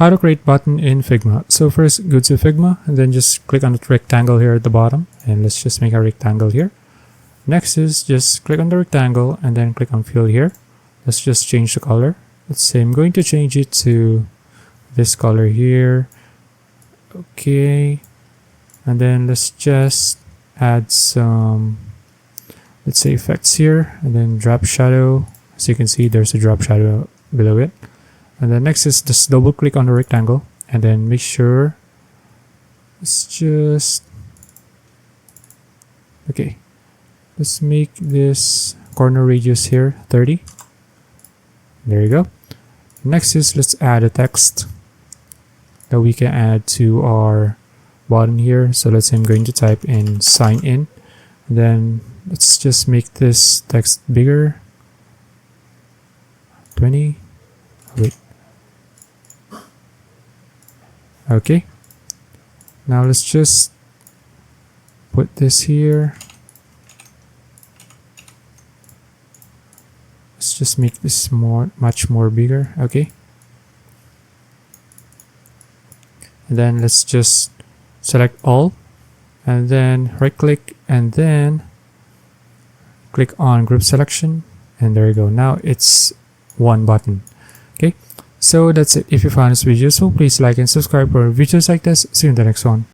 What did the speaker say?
how to create button in Figma. So first go to Figma and then just click on the rectangle here at the bottom, and let's just make a rectangle here. Next is just click on the rectangle and then click on fill here. Let's just change the color. Let's say I'm going to change it to this color here. Okay, and then let's just add some, let's say, effects here, and then drop shadow. As you can see, there's a drop shadow below it. And then next is just double click on the rectangle and then make sure it's just okay. Let's make this corner radius here 30. There you go. Next is let's add a text that we can add to our button here. So let's say I'm going to type in sign in. Then let's just make this text bigger. 20. Wait. Okay. Now let's just put this here. Let's just make this much more bigger. Okay. And then let's just select all and then right click and then click on group selection, and there you go. Now it's one button. Okay, so that's it. If you found this video useful, please like and subscribe for videos like this. See you in the next one.